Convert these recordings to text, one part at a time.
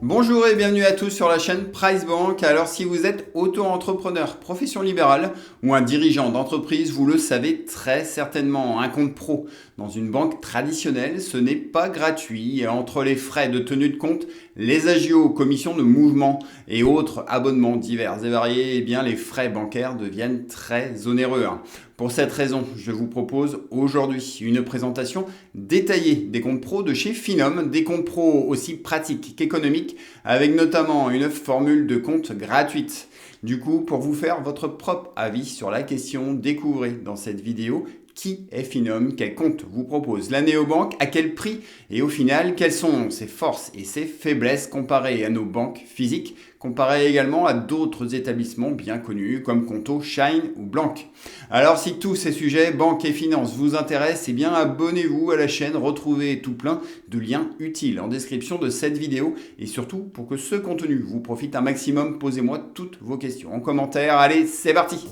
Bonjour et bienvenue à tous sur la chaîne Price Bank. Alors si vous êtes auto-entrepreneur, profession libérale ou un dirigeant d'entreprise, vous le savez très certainement, un compte pro dans une banque traditionnelle, ce n'est pas gratuit. Entre les frais de tenue de compte, les agios, commissions de mouvement et autres abonnements divers et variés, eh bien les frais bancaires deviennent très onéreux. Pour cette raison, je vous propose aujourd'hui une présentation détaillée des comptes pro de chez Finom, des comptes pro aussi pratiques qu'économiques, avec notamment une formule de compte gratuite. Du coup, pour vous faire votre propre avis sur la question, découvrez dans cette vidéo qui est Finom, quel compte vous propose la néobanque, à quel prix et au final, quelles sont ses forces et ses faiblesses comparées à nos banques physiques, comparées également à d'autres établissements bien connus comme Conto, Shine ou Blanc. Alors si tous ces sujets, banque et finance, vous intéressent, eh bien abonnez-vous à la chaîne, retrouvez tout plein de liens utiles en description de cette vidéo et surtout pour que ce contenu vous profite un maximum, posez-moi toutes vos questions en commentaire. Allez, c'est parti!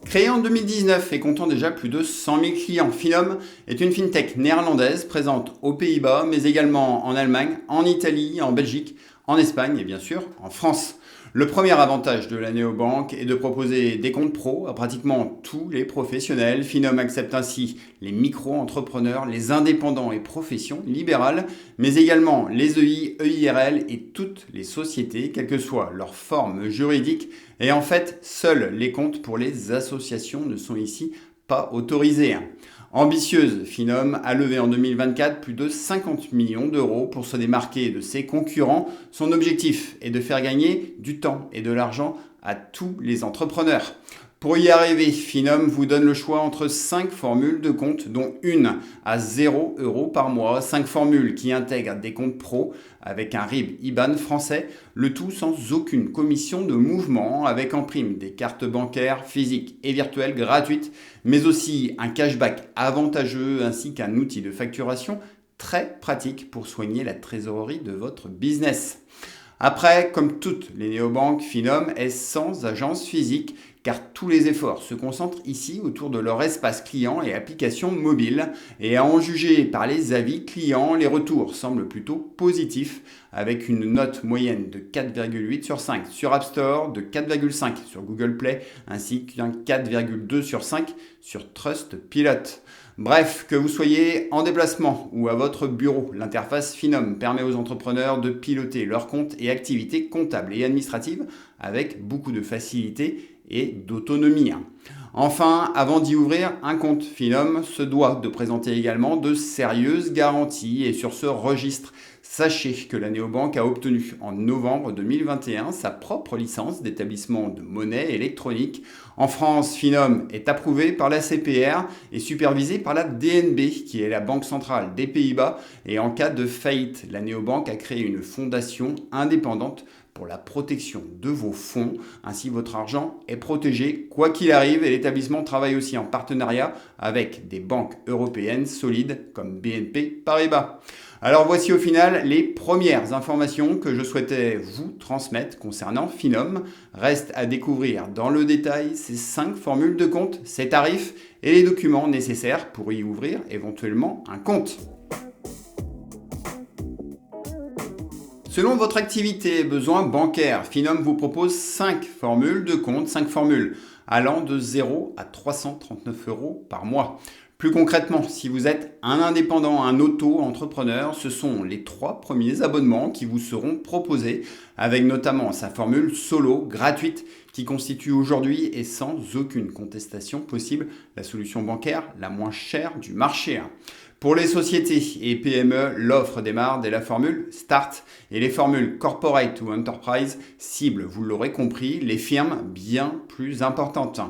Créé en 2019 et comptant déjà plus de 100 000 clients, Finom est une fintech néerlandaise présente aux Pays-Bas, mais également en Allemagne, en Italie, en Belgique, en Espagne et bien sûr en France. Le premier avantage de la néobanque est de proposer des comptes pro à pratiquement tous les professionnels. Finom accepte ainsi les micro-entrepreneurs, les indépendants et professions libérales, mais également les EI, EIRL et toutes les sociétés, quelle que soit leur forme juridique. Et en fait, seuls les comptes pour les associations ne sont ici pas autorisés. Ambitieuse, Finom a levé en 2024 plus de 50 millions d'euros pour se démarquer de ses concurrents. Son objectif est de faire gagner du temps et de l'argent à tous les entrepreneurs. Pour y arriver, Finom vous donne le choix entre 5 formules de compte, dont une à 0 € par mois. 5 formules qui intègrent des comptes pro avec un RIB IBAN français, le tout sans aucune commission de mouvement, avec en prime des cartes bancaires physiques et virtuelles gratuites, mais aussi un cashback avantageux ainsi qu'un outil de facturation très pratique pour soigner la trésorerie de votre business. Après, comme toutes les néobanques, Finom est sans agence physique car tous les efforts se concentrent ici autour de leur espace client et application mobile. Et à en juger par les avis clients, les retours semblent plutôt positifs avec une note moyenne de 4,8 sur 5 sur App Store, de 4,5 sur Google Play ainsi qu'un 4,2 sur 5 sur Trustpilot. Bref, que vous soyez en déplacement ou à votre bureau, l'interface Finom permet aux entrepreneurs de piloter leurs comptes et activités comptables et administratives avec beaucoup de facilité et d'autonomie. Enfin, avant d'y ouvrir un compte, Finom se doit de présenter également de sérieuses garanties et sur ce registre, sachez que la néobanque a obtenu en novembre 2021 sa propre licence d'établissement de monnaie électronique. En France, Finom est approuvé par la CPR et supervisé par la DNB, qui est la Banque centrale des Pays-Bas. Et en cas de faillite, la néobanque a créé une fondation indépendante pour la protection de vos fonds. Ainsi, votre argent est protégé quoi qu'il arrive et l'établissement travaille aussi en partenariat avec des banques européennes solides comme BNP Paribas. Alors voici au final les premières informations que je souhaitais vous transmettre concernant Finom. Reste à découvrir dans le détail ces 5 formules de compte, ses tarifs et les documents nécessaires pour y ouvrir éventuellement un compte. Selon votre activité et besoins bancaires, Finom vous propose 5 formules de compte, 5 formules allant de 0 à 339 € par mois. Plus concrètement, si vous êtes un indépendant, un auto-entrepreneur, ce sont les 3 premiers abonnements qui vous seront proposés, avec notamment sa formule solo gratuite qui constitue aujourd'hui et sans aucune contestation possible la solution bancaire la moins chère du marché. Pour les sociétés et PME, l'offre démarre dès la formule Start et les formules Corporate ou Enterprise ciblent, vous l'aurez compris, les firmes bien plus importantes.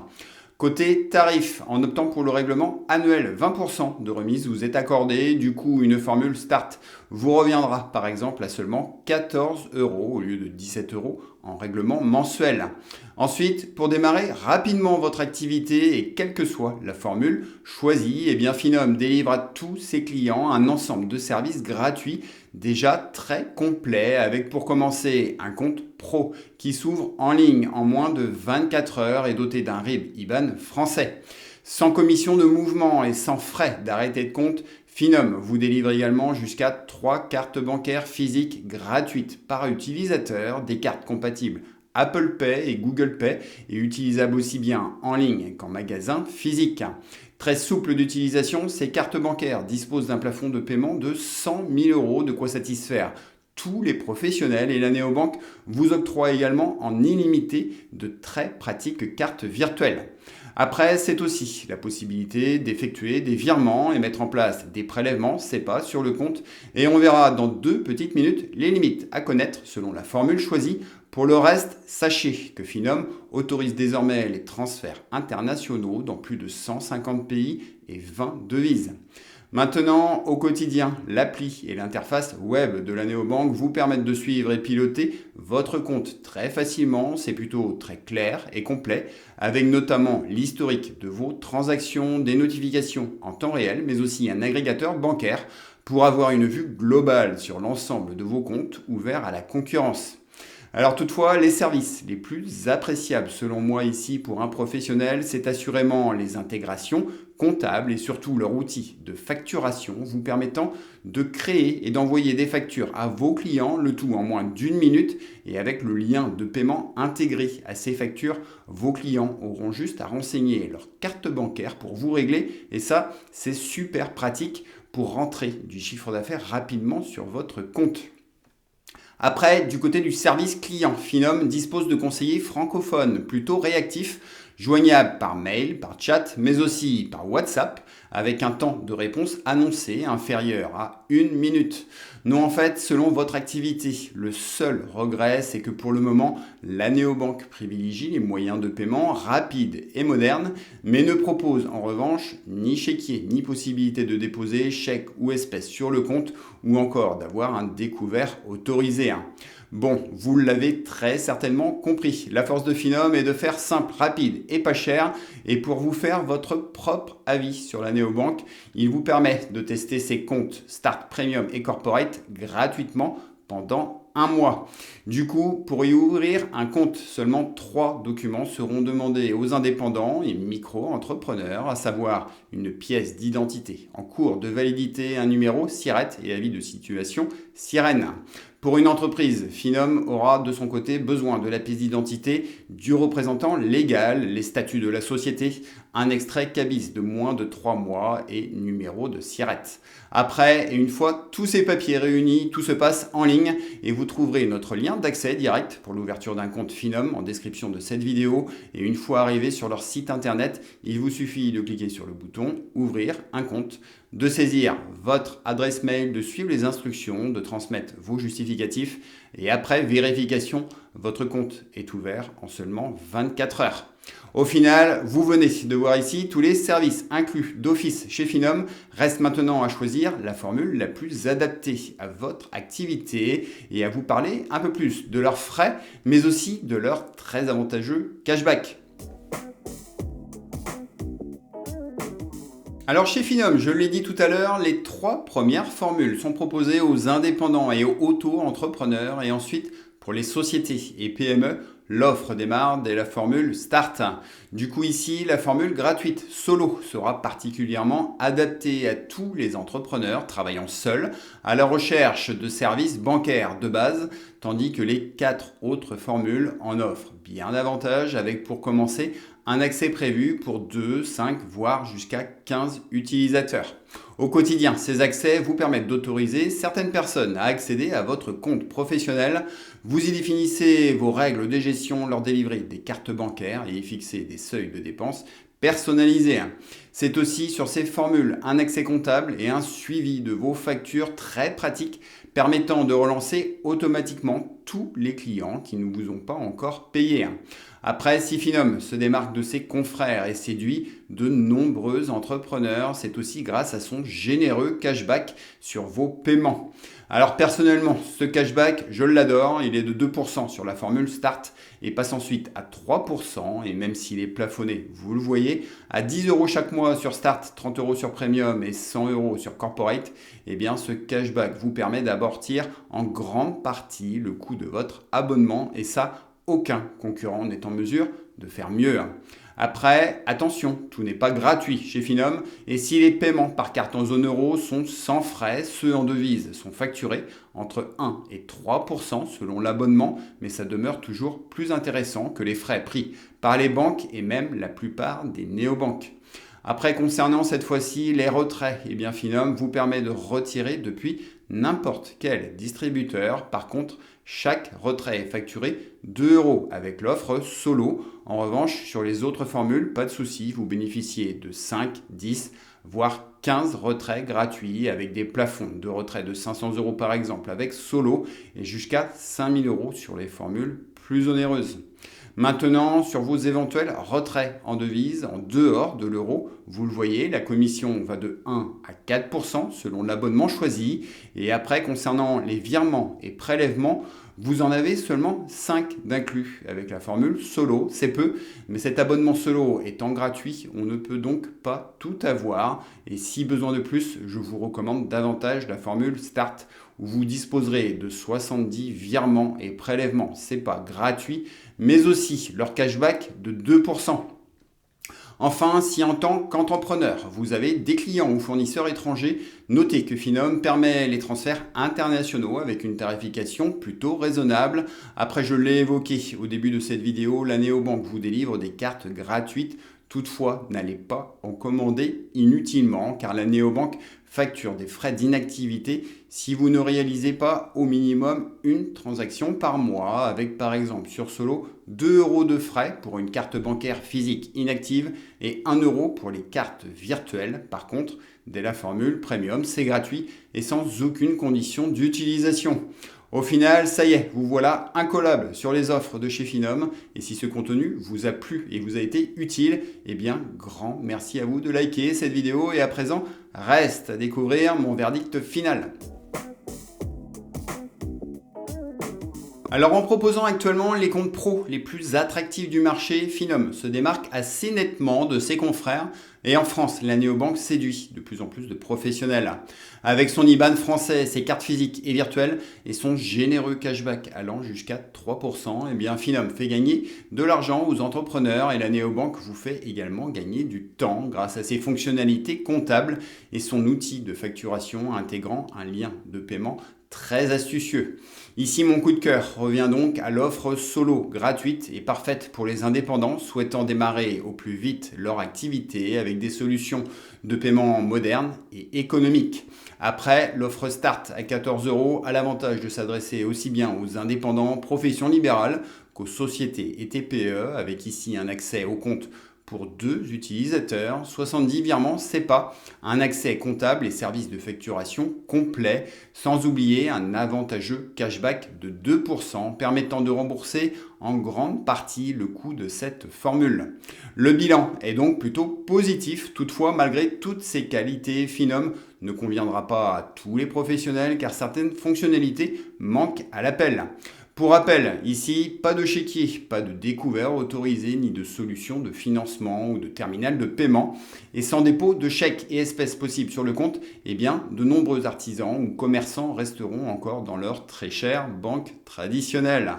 Côté tarif, en optant pour le règlement annuel, 20% de remise vous est accordé. Du coup, une formule Start vous reviendra par exemple à seulement 14 € au lieu de 17 € en règlement mensuel. Ensuite, pour démarrer rapidement votre activité et quelle que soit la formule choisie, eh bien Finom délivre à tous ses clients un ensemble de services gratuits déjà très complet avec pour commencer un compte pro qui s'ouvre en ligne en moins de 24 heures et doté d'un RIB IBAN français. Sans commission de mouvement et sans frais d'arrêté de compte, Finum vous délivre également jusqu'à 3 cartes bancaires physiques gratuites par utilisateur, des cartes compatibles Apple Pay et Google Pay et utilisables aussi bien en ligne qu'en magasin physique. Très souple d'utilisation, ces cartes bancaires disposent d'un plafond de paiement de 100 000 €, de quoi satisfaire tous les professionnels, et la néobanque vous octroie également en illimité de très pratiques cartes virtuelles. Après, c'est aussi la possibilité d'effectuer des virements et mettre en place des prélèvements SEPA sur le compte, et on verra dans 2 petites minutes les limites à connaître selon la formule choisie. Pour le reste, sachez que Finum autorise désormais les transferts internationaux dans plus de 150 pays et 20 devises. Maintenant, au quotidien, l'appli et l'interface web de la néobanque vous permettent de suivre et piloter votre compte très facilement. C'est plutôt très clair et complet, avec notamment l'historique de vos transactions, des notifications en temps réel, mais aussi un agrégateur bancaire pour avoir une vue globale sur l'ensemble de vos comptes ouverts à la concurrence. Alors toutefois, les services les plus appréciables selon moi ici pour un professionnel, c'est assurément les intégrations comptables et surtout leur outil de facturation vous permettant de créer et d'envoyer des factures à vos clients, le tout en moins d'1 minute, et avec le lien de paiement intégré à ces factures, vos clients auront juste à renseigner leur carte bancaire pour vous régler, et ça c'est super pratique pour rentrer du chiffre d'affaires rapidement sur votre compte. Après, du côté du service client, Finum dispose de conseillers francophones plutôt réactifs, joignables par mail, par chat, mais aussi par WhatsApp, avec un temps de réponse annoncé inférieur à 1 minute. Non, en fait, selon votre activité, le seul regret, c'est que pour le moment, la néobanque privilégie les moyens de paiement rapides et modernes, mais ne propose en revanche ni chéquier, ni possibilité de déposer chèque ou espèce sur le compte, ou encore d'avoir un découvert autorisé. Bon, vous l'avez très certainement compris, la force de Finum est de faire simple, rapide et pas cher, et pour vous faire votre propre avis sur la néobanque, il vous permet de tester ses comptes Start, Premium et Corporate gratuitement pendant 1 mois. Du coup, pour y ouvrir un compte, seulement 3 documents seront demandés aux indépendants et micro-entrepreneurs, à savoir une pièce d'identité en cours de validité, un numéro SIRET et avis de situation SIREN. Pour une entreprise, Finum aura de son côté besoin de la pièce d'identité du représentant légal, les statuts de la société, un extrait CABIS de moins de 3 mois et numéro de SIRET. Après, et une fois tous ces papiers réunis, tout se passe en ligne et vous trouverez notre lien d'accès direct pour l'ouverture d'un compte Finum en description de cette vidéo. Et une fois arrivé sur leur site internet, il vous suffit de cliquer sur le bouton Ouvrir un compte, de saisir votre adresse mail, de suivre les instructions, de transmettre vos justificatifs et après vérification, votre compte est ouvert en seulement 24 heures. Au final, vous venez de voir ici tous les services inclus d'office chez Finum. Reste maintenant à choisir la formule la plus adaptée à votre activité et à vous parler un peu plus de leurs frais, mais aussi de leur très avantageux cashback. Alors chez Finum, je l'ai dit tout à l'heure, les 3 premières formules sont proposées aux indépendants et aux auto-entrepreneurs, et ensuite pour les sociétés et PME, l'offre démarre dès la formule Start. Du coup ici, la formule gratuite Solo sera particulièrement adaptée à tous les entrepreneurs travaillant seuls à la recherche de services bancaires de base, tandis que les 4 autres formules en offrent bien davantage, avec pour commencer un accès prévu pour 2, 5, voire jusqu'à 15 utilisateurs. Au quotidien, ces accès vous permettent d'autoriser certaines personnes à accéder à votre compte professionnel. Vous y définissez vos règles de gestion, leur délivrer des cartes bancaires et y fixer des seuils de dépenses personnalisés. C'est aussi sur ces formules un accès comptable et un suivi de vos factures très pratique permettant de relancer automatiquement tous les clients qui ne vous ont pas encore payé. Après, si Finum se démarque de ses confrères et séduit de nombreux entrepreneurs, c'est aussi grâce à son généreux cashback sur vos paiements. Alors personnellement, ce cashback, je l'adore, il est de 2% sur la formule Start et passe ensuite à 3%, et même s'il est plafonné, vous le voyez, à 10 € chaque mois sur Start, 30 € sur Premium et 100 € sur Corporate, eh bien ce cashback vous permet d'amortir en grande partie le coût de votre abonnement, et ça, aucun concurrent n'est en mesure de faire mieux. Après, attention, tout n'est pas gratuit chez Finom et si les paiements par carte en zone euro sont sans frais, ceux en devise sont facturés entre 1 et 3% selon l'abonnement, mais ça demeure toujours plus intéressant que les frais pris par les banques et même la plupart des néobanques. Après, concernant cette fois-ci les retraits, Finom vous permet de retirer depuis n'importe quel distributeur. Par contre, chaque retrait est facturé 2 € avec l'offre solo. En revanche, sur les autres formules, pas de souci, vous bénéficiez de 5, 10, voire 15 retraits gratuits avec des plafonds de retrait de 500 € par exemple avec solo et jusqu'à 5000 € sur les formules plus onéreuses. Maintenant, sur vos éventuels retraits en devise en dehors de l'euro, vous le voyez, la commission va de 1 à 4% selon l'abonnement choisi. Et après, concernant les virements et prélèvements, vous en avez seulement 5 d'inclus avec la formule solo. C'est peu, mais cet abonnement solo étant gratuit, on ne peut donc pas tout avoir. Et si besoin de plus, je vous recommande davantage la formule Start où vous disposerez de 70 virements et prélèvements. C'est pas gratuit, mais aussi leur cashback de 2%. Enfin, si en tant qu'entrepreneur, vous avez des clients ou fournisseurs étrangers, notez que Finom permet les transferts internationaux avec une tarification plutôt raisonnable. Après, je l'ai évoqué au début de cette vidéo, la néobanque vous délivre des cartes gratuites. Toutefois, n'allez pas en commander inutilement car la néobanque facture des frais d'inactivité si vous ne réalisez pas au minimum une transaction par mois avec par exemple sur Solo 2 € de frais pour une carte bancaire physique inactive et 1 € pour les cartes virtuelles. Par contre, dès la formule Premium, c'est gratuit et sans aucune condition d'utilisation. Au final, ça y est, vous voilà incollable sur les offres de chez Finom. Et si ce contenu vous a plu et vous a été utile, grand merci à vous de liker cette vidéo. Et à présent, reste à découvrir mon verdict final. Alors en proposant actuellement les comptes pro les plus attractifs du marché, Finom se démarque assez nettement de ses confrères et en France, la néobanque séduit de plus en plus de professionnels. Avec son IBAN français, ses cartes physiques et virtuelles et son généreux cashback allant jusqu'à 3%, Finom fait gagner de l'argent aux entrepreneurs et la néobanque vous fait également gagner du temps grâce à ses fonctionnalités comptables et son outil de facturation intégrant un lien de paiement très astucieux. Ici, mon coup de cœur revient donc à l'offre solo, gratuite et parfaite pour les indépendants souhaitant démarrer au plus vite leur activité avec des solutions de paiement modernes et économiques. Après, l'offre Start à 14 € a l'avantage de s'adresser aussi bien aux indépendants, professions libérales qu'aux sociétés et TPE, avec ici un accès au compte pour 2 utilisateurs, 70 virements SEPA, un accès comptable et service de facturation complet, sans oublier un avantageux cashback de 2% permettant de rembourser en grande partie le coût de cette formule. Le bilan est donc plutôt positif, toutefois malgré toutes ces qualités, Finom ne conviendra pas à tous les professionnels car certaines fonctionnalités manquent à l'appel. Pour rappel, ici, pas de chéquier, pas de découvert autorisé, ni de solution de financement ou de terminal de paiement. Et sans dépôt de chèques et espèces possibles sur le compte, de nombreux artisans ou commerçants resteront encore dans leur très chère banque traditionnelle.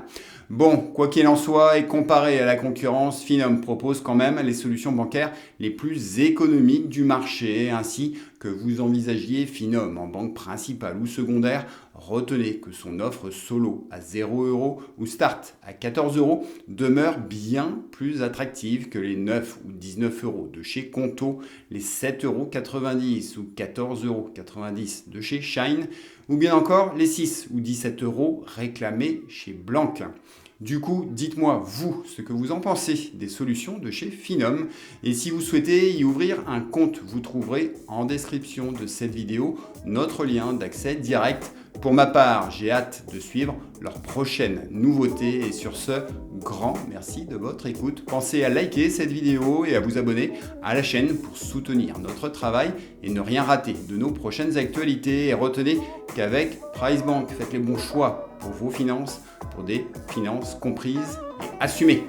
Bon, quoi qu'il en soit, et comparé à la concurrence, Finom propose quand même les solutions bancaires les plus économiques du marché, ainsi que vous envisagiez Finom en banque principale ou secondaire. Retenez que son offre solo à 0 € ou Start à 14 € demeure bien plus attractive que les 9 ou 19 € de chez Conto, les 7,90 € ou 14,90 € de chez Shine, ou bien encore les 6 ou 17 € réclamés chez Blank. Du coup, dites-moi, vous, ce que vous en pensez des solutions de chez Finom. Et si vous souhaitez y ouvrir un compte, vous trouverez en description de cette vidéo notre lien d'accès direct. Pour ma part, j'ai hâte de suivre leurs prochaines nouveautés. Et sur ce, grand merci de votre écoute. Pensez à liker cette vidéo et à vous abonner à la chaîne pour soutenir notre travail et ne rien rater de nos prochaines actualités. Et retenez qu'avec PriceBank, faites les bons choix pour vos finances, pour des finances comprises et assumées.